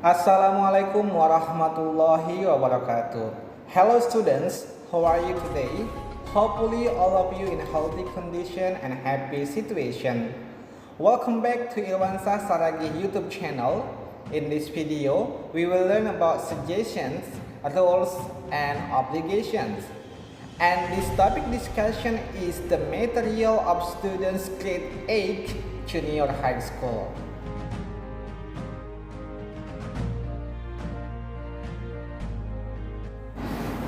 Assalamualaikum warahmatullahi wabarakatuh. Hello students, how are you today? Hopefully all of you in healthy condition and happy situation. Welcome back to Irwansa Saragi YouTube channel. In this video, we will learn about suggestions, rules, and obligations. And this topic discussion is the material of students grade 8 junior high school.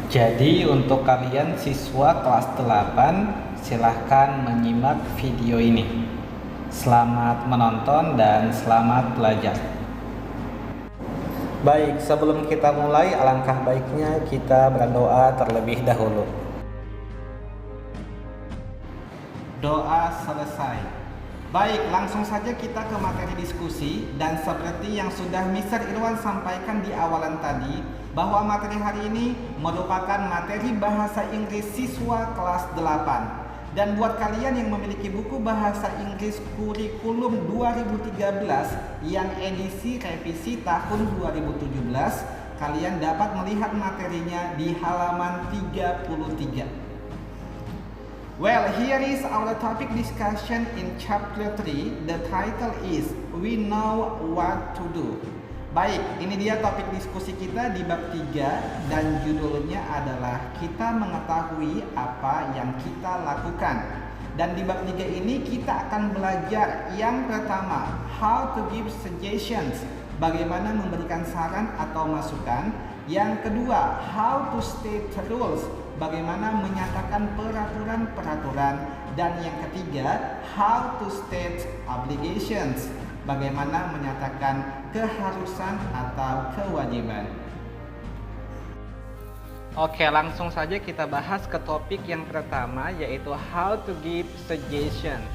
Jadi untuk kalian siswa kelas 8, silahkan menyimak video ini. Selamat menonton dan selamat belajar. Baik, sebelum kita mulai, alangkah baiknya kita berdoa terlebih dahulu. Doa selesai. Baik, langsung saja kita ke materi diskusi. Dan seperti yang sudah Mr. Irwan sampaikan di awalan tadi, bahwa materi hari ini merupakan materi bahasa Inggris siswa kelas 8. Dan buat kalian yang memiliki buku bahasa Inggris kurikulum 2013 yang edisi revisi tahun 2017, kalian dapat melihat materinya di halaman 33. Well, here is our topic discussion in chapter 3. The title is We Know What to Do. Baik, ini dia topik diskusi kita di bab 3 dan judulnya adalah kita mengetahui apa yang kita lakukan. Dan di bab 3 ini kita akan belajar yang pertama, how to give suggestions, bagaimana memberikan saran atau masukan. Yang kedua, how to state rules, bagaimana menyatakan peraturan-peraturan. Dan yang ketiga, how to state obligations, bagaimana menyatakan keharusan atau kewajiban. Oke, langsung saja kita bahas ke topik yang pertama, yaitu how to give suggestions,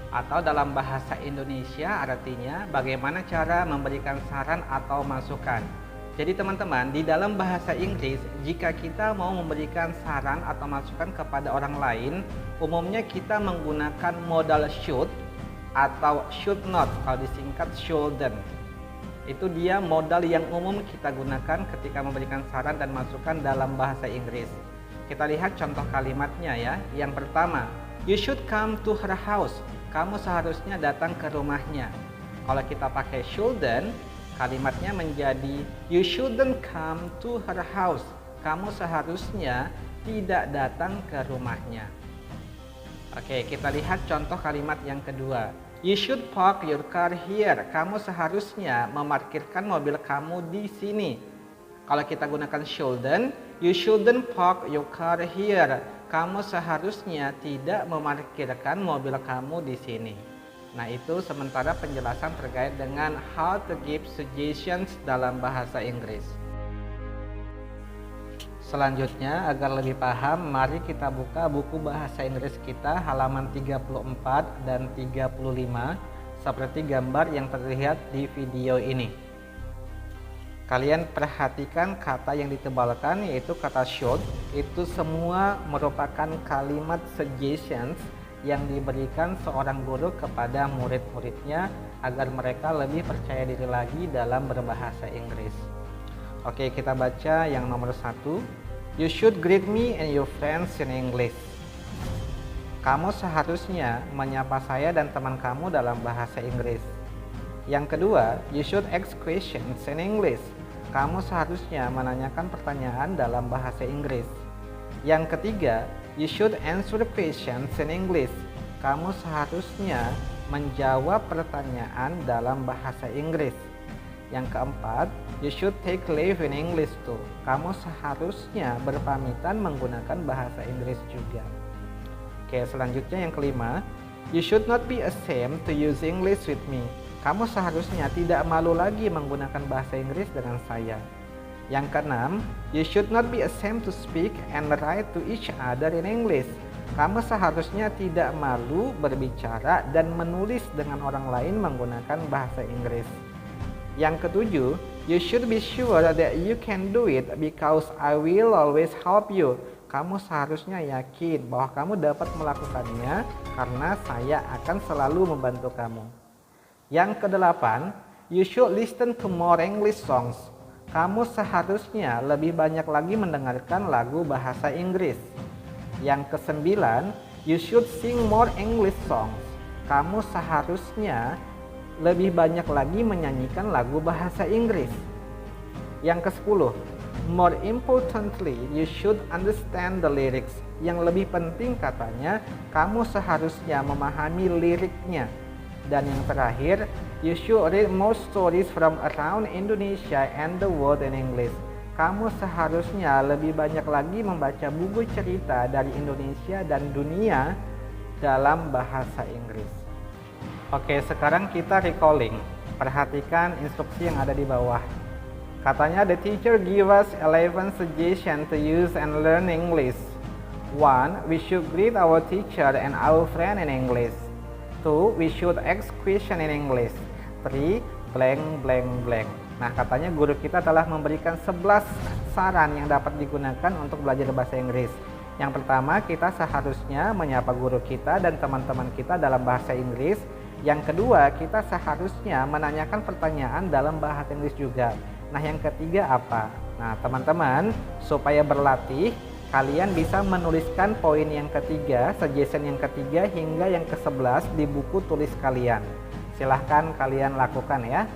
atau dalam bahasa Indonesia artinya bagaimana cara memberikan saran atau masukan. Jadi teman-teman, di dalam bahasa Inggris, jika kita mau memberikan saran atau masukan kepada orang lain, umumnya kita menggunakan modal should atau should not, kalau disingkat shouldn't. Itu dia modal yang umum kita gunakan ketika memberikan saran dan masukan dalam bahasa Inggris. Kita lihat contoh kalimatnya ya. Yang pertama, you should come to her house, kamu seharusnya datang ke rumahnya. Kalau kita pakai shouldn't, kalimatnya menjadi you shouldn't come to her house, kamu seharusnya tidak datang ke rumahnya. Oke, kita lihat contoh kalimat yang kedua. You should park your car here. Kamu seharusnya memarkirkan mobil kamu di sini. Kalau kita gunakan shouldn't, you shouldn't park your car here. Kamu seharusnya tidak memarkirkan mobil kamu di sini. Nah, itu sementara penjelasan terkait dengan how to give suggestions dalam bahasa Inggris. Selanjutnya, agar lebih paham, mari kita buka buku bahasa Inggris kita halaman 34 dan 35 seperti gambar yang terlihat di video ini. Kalian perhatikan kata yang ditebalkan, yaitu kata should. Itu semua merupakan kalimat suggestions yang diberikan seorang guru kepada murid-muridnya agar mereka lebih percaya diri lagi dalam berbahasa Inggris. Oke, kita baca yang nomor 1. You should greet me and your friends in English. Kamu seharusnya menyapa saya dan teman kamu dalam bahasa Inggris. Yang kedua, you should ask questions in English. Kamu seharusnya menanyakan pertanyaan dalam bahasa Inggris. Yang ketiga, you should answer questions in English. Kamu seharusnya menjawab pertanyaan dalam bahasa Inggris. Yang keempat, you should take leave in English too. Kamu seharusnya berpamitan menggunakan bahasa Inggris juga. Oke, selanjutnya yang kelima, you should not be ashamed to use English with me. Kamu seharusnya tidak malu lagi menggunakan bahasa Inggris dengan saya. Yang keenam, you should not be ashamed to speak and write to each other in English. Kamu seharusnya tidak malu berbicara dan menulis dengan orang lain menggunakan bahasa Inggris. Yang ketujuh, you should be sure that you can do it because I will always help you. Kamu seharusnya yakin bahwa kamu dapat melakukannya karena saya akan selalu membantu kamu. Yang kedelapan, You should listen to more English songs. Kamu seharusnya lebih banyak lagi mendengarkan lagu bahasa Inggris. Yang kesembilan, you should sing more English songs. Kamu seharusnya lebih banyak lagi menyanyikan lagu bahasa Inggris. Yang ke-10, more importantly, you should understand the lyrics. Yang lebih penting katanya, kamu seharusnya memahami liriknya. Dan yang terakhir, you should read more stories from around Indonesia and the world in English. Kamu seharusnya lebih banyak lagi membaca buku cerita dari Indonesia dan dunia dalam bahasa Inggris. Oke, sekarang kita recalling. Perhatikan instruksi yang ada di bawah. Katanya the teacher give us 11 suggestions to use and learn English. 1. We should greet our teacher and our friend in English. 2. We should ask question in English. 3. Blank blank blank. Nah, katanya guru kita telah memberikan 11 saran yang dapat digunakan untuk belajar bahasa Inggris. Yang pertama, kita seharusnya menyapa guru kita dan teman-teman kita dalam bahasa Inggris. Yang kedua, kita seharusnya menanyakan pertanyaan dalam bahasa Inggris juga. Nah, yang ketiga apa? Nah, teman-teman, supaya berlatih, kalian bisa menuliskan poin yang ketiga, suggestion yang ketiga hingga yang ke-11 di buku tulis kalian. Silahkan kalian lakukan ya.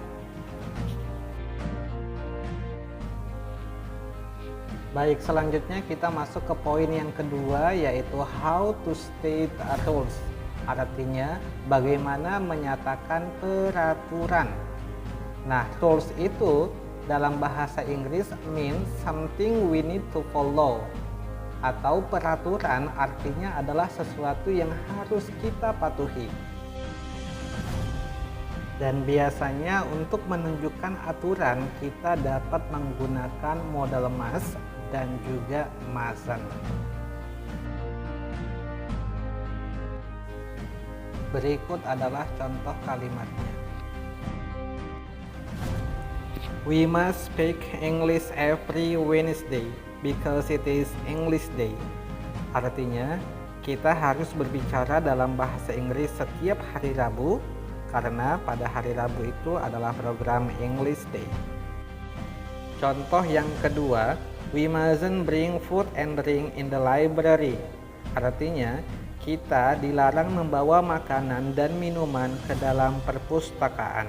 Baik, selanjutnya kita masuk ke poin yang kedua, yaitu how to state rules. Artinya, bagaimana menyatakan peraturan. Nah, rules itu dalam bahasa Inggris means something we need to follow. Atau peraturan artinya adalah sesuatu yang harus kita patuhi. Dan biasanya untuk menunjukkan aturan kita dapat menggunakan modal must dan juga mustn't. Berikut adalah contoh kalimatnya. We must speak English every Wednesday because it is English Day. Artinya, kita harus berbicara dalam bahasa Inggris setiap hari Rabu karena pada hari Rabu itu adalah program English Day. Contoh yang kedua, we mustn't bring food and drink in the library. Artinya, kita dilarang membawa makanan dan minuman ke dalam perpustakaan.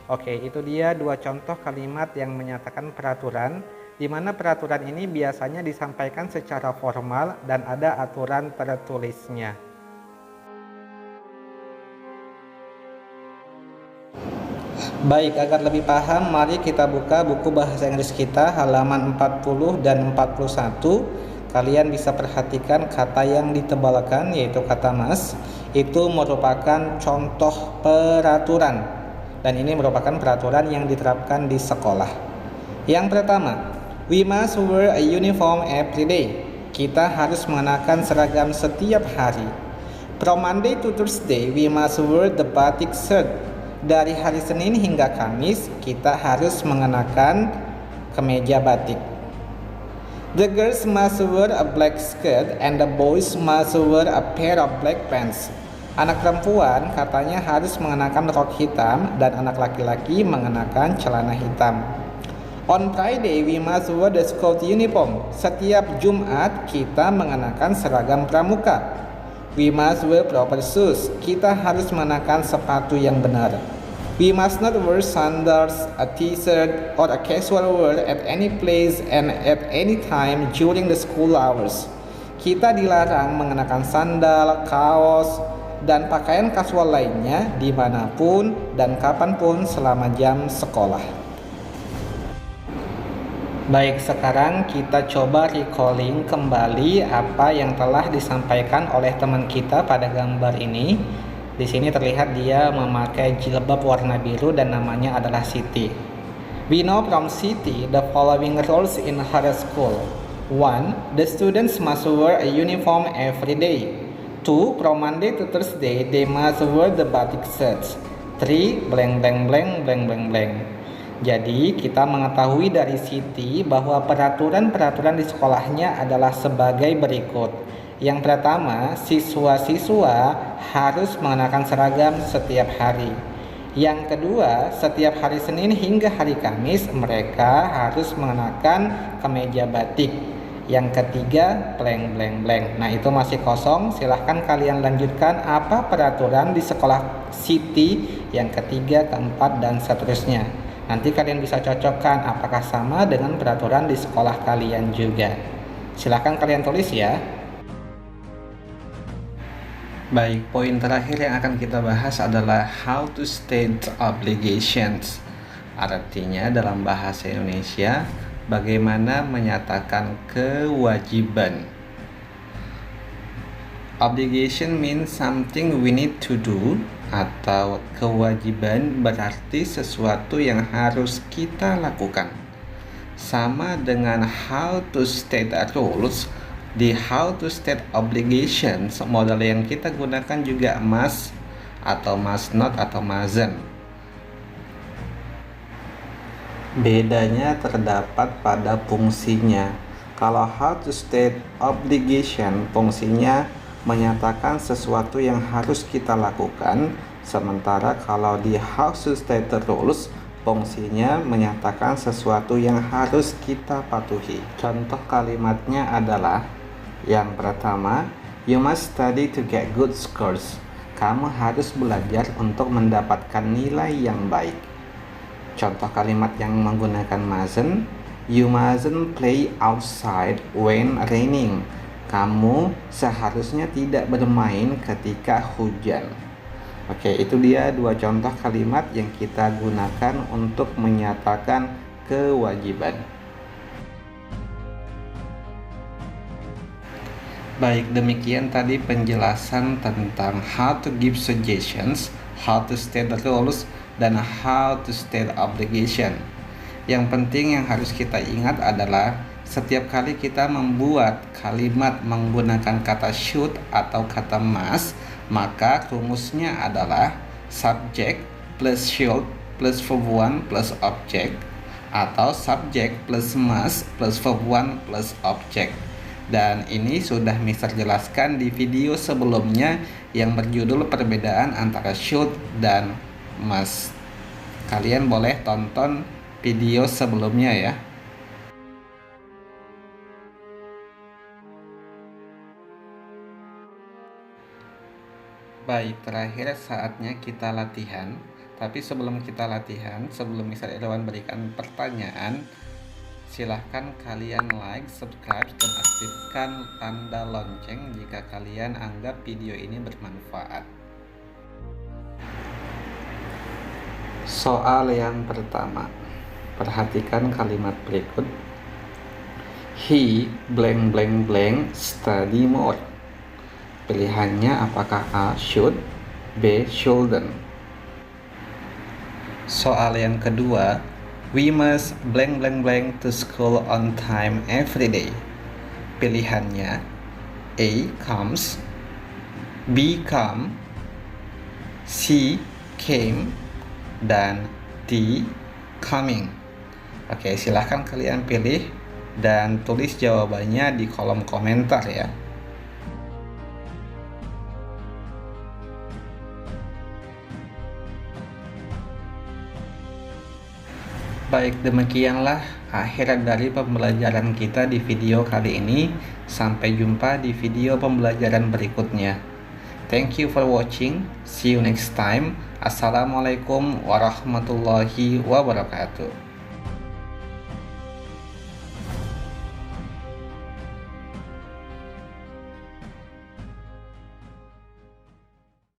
Oke, itu dia dua contoh kalimat yang menyatakan peraturan, di mana peraturan ini biasanya disampaikan secara formal dan ada aturan tertulisnya. Baik, agar lebih paham, mari kita buka buku bahasa Inggris kita halaman 40 dan 41. Kalian bisa perhatikan kata yang ditebalkan, yaitu kata must. Itu merupakan contoh peraturan, dan ini merupakan peraturan yang diterapkan di sekolah. Yang pertama, we must wear a uniform every day. Kita harus mengenakan seragam setiap hari. From Monday to Thursday, we must wear the batik shirt. Dari hari Senin hingga Kamis, kita harus mengenakan kemeja batik. The girls must wear a black skirt and the boys must wear a pair of black pants. Anak perempuan katanya harus mengenakan rok hitam dan anak laki-laki mengenakan celana hitam. On Friday, we must wear the school uniform. Setiap Jumat, kita mengenakan seragam pramuka. We must wear proper shoes. Kita harus mengenakan sepatu yang benar. We must not wear sandals, a t-shirt, or a casual wear at any place and at any time during the school hours. Kita dilarang mengenakan sandal, kaos, dan pakaian kasual lainnya dimanapun dan kapanpun selama jam sekolah. Baik, sekarang kita coba recalling kembali apa yang telah disampaikan oleh teman kita pada gambar ini. Di sini terlihat dia memakai jilbab warna biru dan namanya adalah Siti. We know from Siti the following rules in her school. 1. The students must wear a uniform every day. 2. From Monday to Thursday they must wear the batik shirts. 3. Blank blank blank blank blank blank. Jadi kita mengetahui dari Siti bahwa peraturan-peraturan di sekolahnya adalah sebagai berikut. Yang pertama, siswa-siswa harus mengenakan seragam setiap hari. Yang kedua, setiap hari Senin hingga hari Kamis mereka harus mengenakan kemeja batik. Yang ketiga, blank blank blank. Nah, itu masih kosong. Silahkan kalian lanjutkan apa peraturan di sekolah Siti yang ketiga, keempat, dan seterusnya. Nanti kalian bisa cocokkan apakah sama dengan peraturan di sekolah kalian juga. Silahkan kalian tulis ya. Baik, poin terakhir yang akan kita bahas adalah how to state obligations. Artinya dalam bahasa Indonesia, bagaimana menyatakan kewajiban. Obligation means something we need to do, atau kewajiban berarti sesuatu yang harus kita lakukan. Sama dengan how to state rules, di how to state obligations, modal yang kita gunakan juga must atau must not atau mustn't. Bedanya terdapat pada fungsinya. Kalau how to state obligation, fungsinya menyatakan sesuatu yang harus kita lakukan, sementara kalau di how to state rules, fungsinya menyatakan sesuatu yang harus kita patuhi. Contoh kalimatnya adalah yang pertama, you must study to get good scores. Kamu harus belajar untuk mendapatkan nilai yang baik. Contoh kalimat yang menggunakan mustn't, you mustn't play outside when raining. Kamu seharusnya tidak bermain ketika hujan. Oke, itu dia dua contoh kalimat yang kita gunakan untuk menyatakan kewajiban. Baik, demikian tadi penjelasan tentang how to give suggestions, how to state the rules, dan how to state obligation. Yang penting yang harus kita ingat adalah setiap kali kita membuat kalimat menggunakan kata should atau kata must, maka rumusnya adalah subject plus should plus verb 1 plus object, atau subject plus must plus verb 1 plus object. Dan ini sudah Mister jelaskan di video sebelumnya yang berjudul perbedaan antara should dan must. Kalian boleh tonton video sebelumnya ya. Baik, terakhir saatnya kita latihan. Tapi sebelum kita latihan, sebelum Mister Irwan berikan pertanyaan, silahkan kalian like, subscribe, dan aktifkan tanda lonceng jika kalian anggap video ini bermanfaat. Soal yang pertama, perhatikan kalimat berikut. He blank blank blank study more. Pilihannya apakah A. should, B. shouldn't. Soal yang kedua, we must blank blank blank to school on time every day. Pilihannya A. comes, B. come, C. came, dan D. coming. Oke, silahkan kalian pilih dan tulis jawabannya di kolom komentar ya. Baik, demikianlah akhir dari pembelajaran kita di video kali ini. Sampai jumpa di video pembelajaran berikutnya. Thank you for watching. See you next time. Assalamualaikum warahmatullahi wabarakatuh.